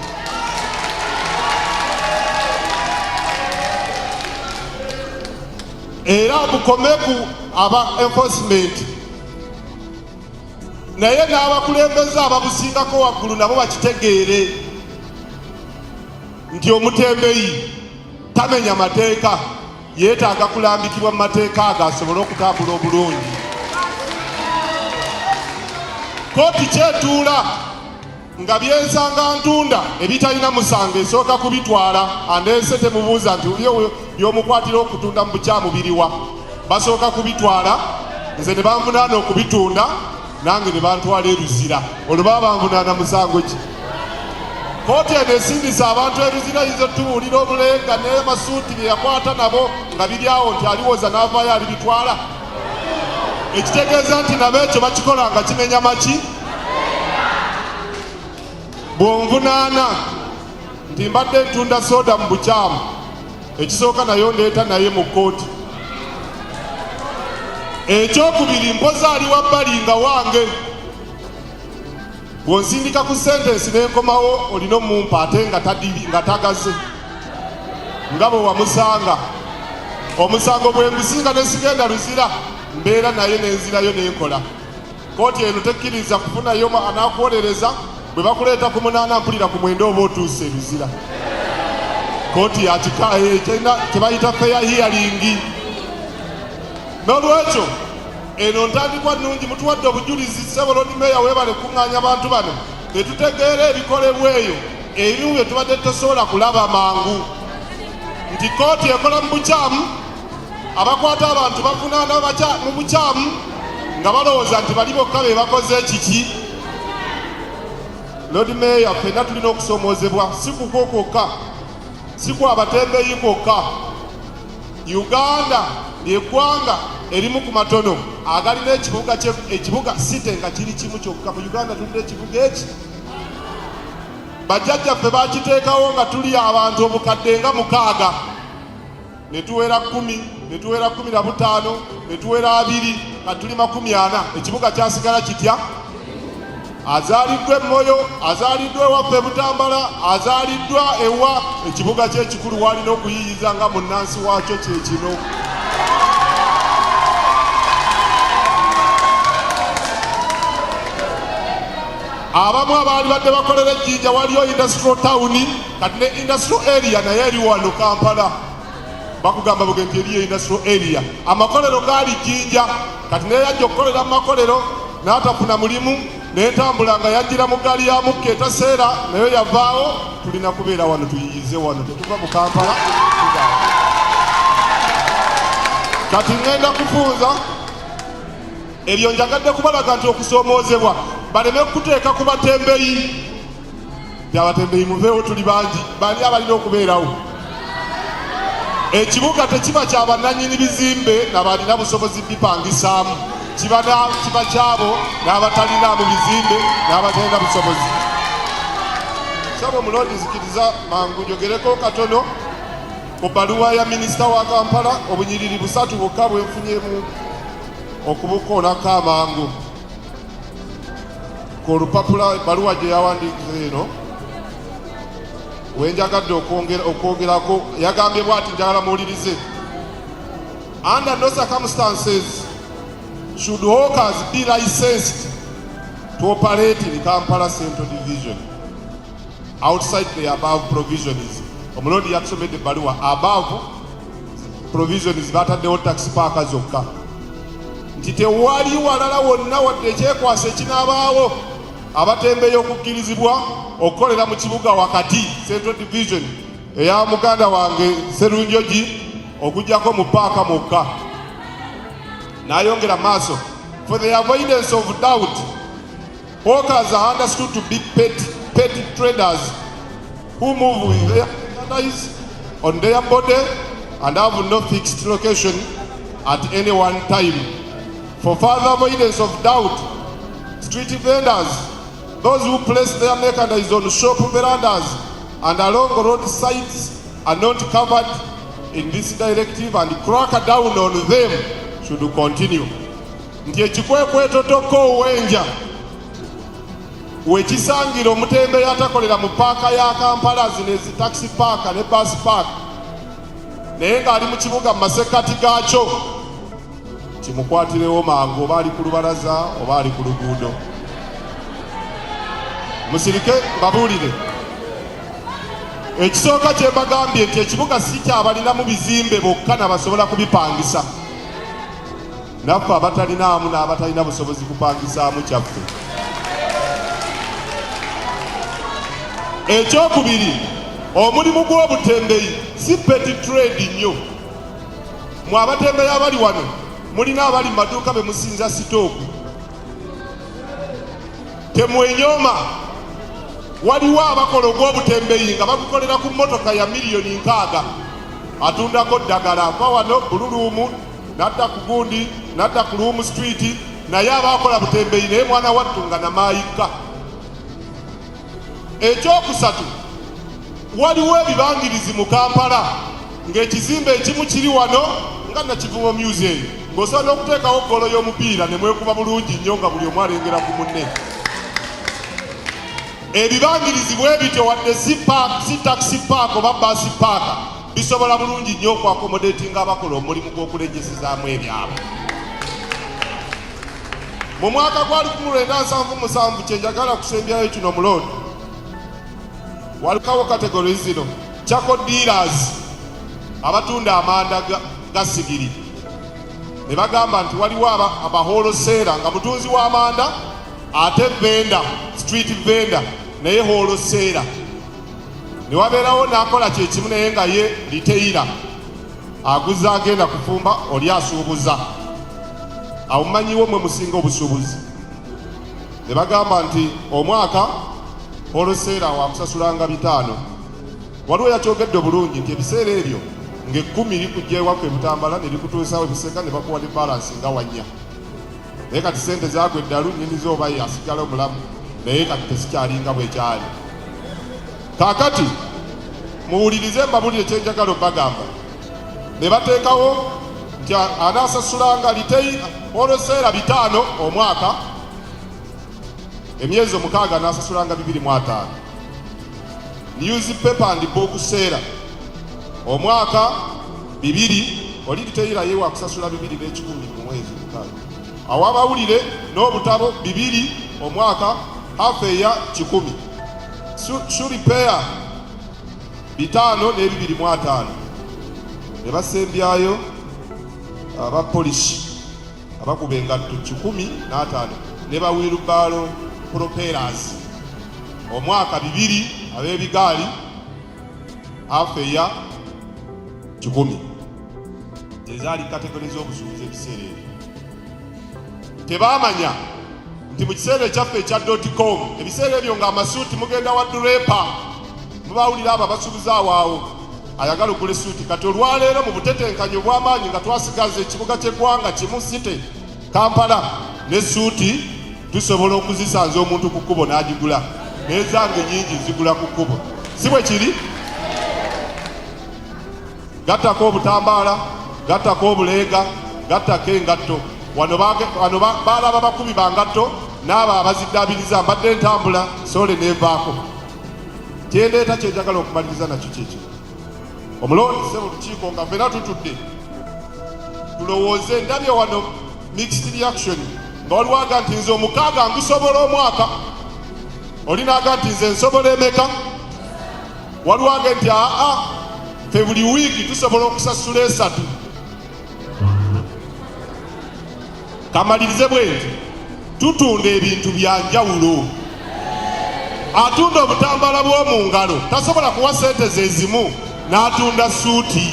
Era bukomeku aba enforcement, naye n'abakulembeze ababusingako waggulu nabo bakitegeere nti omutembeeyi tamenya mateeka, yeetaaga kulambikibwa mu mateeka ago asobole okutambula obulungi. Kooti kyetuula nga byensanga ntunda ebitalina musango esooka kubitwala, andeese temubuuza nti byomukwatira okutunda mu bukyamu biriwa. Basooka kubitwala, nze ne banvunaana okubitunda, nange ne bantwala eruzira. Olwo baba banvunaana musango ki? Kooti eno esindisa abantu eruzira yinza tubuulira obulenga n'amasuuti bye yakwata nabo nga biri awo nti aliwoza n'avaayo alibitwala. Ekitegeeza nti nabo ekyo bakikola nga kimenya maki? Bw'onvunaana nti mbadde ntunda soda mu bukyamu, ekisooka nayo ndeeta naye mu kooti. Ekyokubiri mpoza ali wabbali nga wange, bw'onsindika ku sentensi n'enkomawo olina omumpa ate nga tagaze nga bwe wamusanga. Omusango bwe ngusinga ne sigenda luzira, mbeera naye n'enzirayo n'enkola. Kooti eno tekkiriza kufunayo anaakuwolereza, bwe bakuleeta ku munaana mpulira ku mwenda oba otuuse luzira. Kooti kye bayita fair hearing. N'olwekyo eno ntandikwa nnungi, mutuwadde obujulizi ssebo Lord Mayor weebale kuŋŋaanya abantu bano ne tutegeera ebikolebwa eyo ebimu bye tubadde tosobola kulaba mangu, nti kooti ekola mu bukyamu, abakwata abantu bavunaana mu bukyamu nga balowooza nti bali bokka be bakoze kiki. Lord Mayor ffenna tulina okusoomoozebwa, si kukwo kwokka, si kwa batembeeyi kwokka. Uganda ly'eggwanga erimu ku matono agalina ekibuga site nga kiri kimu kyokka. Mu Uganda tulina ekibuga eki, bajjajjaffe bakiteekawo nga tuli abantu obukadde nga 6, ne tuwera 10, ne tuwera 15, ne tuwera 2, nga tuli 40. Ekibuga kyasigala kitya? Azaaliddwa e Moyo, azaaliddwa ewaffe Butambala, azaaliddwa ewa. Ekibuga ky'ekikulu walina okuyiyiza nga munnansi waakyo kye kino. Abamu abaali badde bakolera ejjinja waliyo industrial town, kati ne industrial area naye eri wano Kampala. Bakugamba bugenzi eriyo industrial area. Amakolero gaali Jjinja, kati naye yajja okukolera mu makolero n'atafuna mulimu, n'entambula nga yajjira mu ggaali ya mukka etaseera, naye yavaawo. Tulina kubeera wano tuyiyize wano, tetuva mu Kampala. Kati ngenda kufunza ebyo, njagadde kubalaga nti okusoomoozebwa baleme kuteeka ku batembeeyi. abatembeeyi muveewo tuli bangi bani abalina okubeerawo. Ekibuga tekiba kya bannannyini bizimbe n'abalina busobozi bipangisaamu, kiba kyabo n'abatalina mu bizimbe n'abatalina busobozi. Sabo Mulodi nzikiriza mangu njogereko katono ku bbaluwa ya minisita wa Kampala obunyiriri 3 bwokka bwenfunyemu okubukoonako amangu ku lupapula ebbaluwa gye yawandiikira eno wenjagadde okwogerako. Yagambye bw'ati, njagala muwulirize. Under no circumstances should hawkers be licensed to operate in Kampala Central Division outside the above provisions. Omulodi yatusomedde ebbaluwa above provisions bataddewo taxi park zokka, nti tewali walala wonna wadde ekyekwasa ekinaabaawo abatembeeyi okukkirizibwa okukolera mu kibuga wakati Central Division eya muganda wange Serunjogi okujjako mu paaka mukka. N'ayongera maaso, for the avoidance of doubt, hawkers are understood to be petty traders who move with their merchandise on their body and have no fixed location at any one time. For further avoidance of doubt, street vendors, those who place their merchandise on shop verandas and along road sides are not covered in this directive, and crack down on them should continue. Nti ekikwekweto owenja wekisangira omutembeeyi atakolera mu paaka ya Kampala zino ezi taxi park ne bus park naye ng'ali mu kibuga mu masekkati gaakyo, kimukwatirewo mangu, oba ali ku lubalaza oba ali ku luguudo. Musirike babuulire. Ekisooka kye mbagambye nti ekibuga si kyabalina mu bizimbe bokka nabasobola kubipangisa. Naffe abatalinaamu n'abatalina busobozi kupangisaamu kyaffe. Ekyokubiri, omulimu gw'obutembeeyi si petty trade nnyo. Mu abatembeeyi abali wano mulina abali mu maduuka be musinza sitooku. Temwenyooma, waliwo abakola ogw'obutembeeyi nga bagukolera ku mmotoka ya miliyoni 6 atundako ddagala, ava wano Bululuumu n'adda ku gundi n'adda ku Luumu street, naye abakola butembeeyi naye mwana wattu nga namaayika. Ekyokusatu, waliwo ebibangirizi mu Kampala ng'ekizimbe ekimu kiri wano nga Nakivubo Museum, ng'osobola okuteekawo ggoolo y'omupiira ne mwekuba bulungi nnyo nga buli omu alengera ku munne. Ebibangirizi bwe bityo wadde si taxi park oba bus park bisobola bulungi nnyo okwakomodatinga abakola omulimu gw'okuleggesezaamu ebyabwe. Mu mwaka gwa 1977 kyenjagala kusembyayo kino Mulodi, walikawo kategori zino: charcoal dealers, abatunda amanda ga sigiri. Ne bagamba nti waliwo abaholoseera nga mutunzi w'amanda ate venda, street venda naye holoseera. Ne wabeerawo n'akola kyekimu naye nga ye liteira, aguza agenda kufumba oli asuubuza. Awo mumanyiwo mwe musinga obusuubuzi. Ne bagamba nti omwaka holoseera wamusasulanga 5. Waliwo yakyogedde bulungi nti ebiseera ebyo nga10 likujja ewaka Butambala ne likutuusawo Buseka ne bakuwa ne balansi nga 4. Naye kati sente zaagwa eddalu, nnyini z'oba asigala omulamu, naye kati tesikyalinga bwekyali. Kaakati muwulirize mbabulire kyenjagala obbagamba. Ne bateekawo nti anaasasulanga holoseera 5 omwaka, emyezi 6 anaasasulanga 2,500. Newspaper and book seera omwaka 2, oli liteira ye wakusasula 2,110 mu mwezi 6. Awo abawulire n'obutabo 2 omwaka, half eya 10. Shoe repair 5 ne 2,500. Ne basembyayo abapolisi abakuba engatto 15 ne bawirubaalo propellers omwaka 2 ab'ebigaali, half eya 10. Ezaali kategori z'obusuubuzi ebiseera ebyo. Tebaamanya nti mu kiseera ekyaffe ekya .com ebiseera ebyo ng'amasuuti mugenda wa durepa mubawulira abo abasuubuza awaawo ayagala okula essuuti kati olwaleero mu butetenkanyi obw'amaanyi nga twasigaza ekibuga ky'eggwanga kimu site Kampala n'essuuti tusobola okuzisanza omuntu ku kkubo n'agigula n'ezange nyingi zigula ku kkubo si bwe kiri gattako obutambaala gattako obuleega gattako engatto wano baalaba bakubi ba ngatto n'abo abaziddaabiriza mbadde ntambula soole neevaako kyendeeta kyenjagala okumaliriza nakyo kyekyo omulondi se mu lukiiko nga ffena tutudde tulowooze ndabye wano mixed reaction nga waliwaga nti nze omukaaga ngusobola omwaka olinaga nti nze nsobola emeka waliwaga nti aa ffe buli wiiki tusobola okusasula 3 kamalirize bwenti tutunda ebintu bya njawulo atunda obutambala bw'omu ngalo tasobola kuwa sente ze zimu n'atunda suuti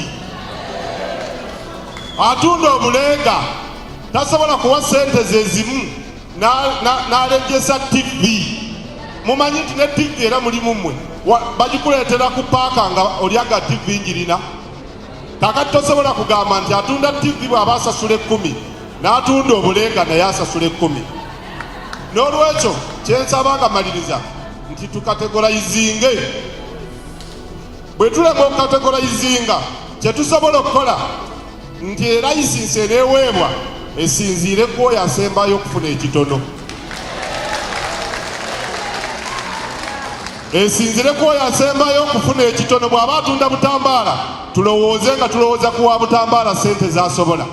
atunda obuleega tasobola kuwa sente ze zimu n'alejjesa TV mumanyi nti ne TV era mulimu mmwe bagikuleetera ku paaka nga olyaga TV njirina kakati tosobola kugamba nti atunda TV bw'aba asasula 10 n'atunda obuleega naye asasula 10 n'olwekyo kyensaba nga maliriza nti tukategolayizinge bwe tulema okukategolayizinga kyetusobola okukola nti erayisinsi eneeweebwa esinziire ku oyo asembayo okufuna ekitono esinziire ku oyo asembayo okufuna ekitono bw'aba atunda butambaala tulowooze nga tulowooza kuwa butambaala sente z'asobola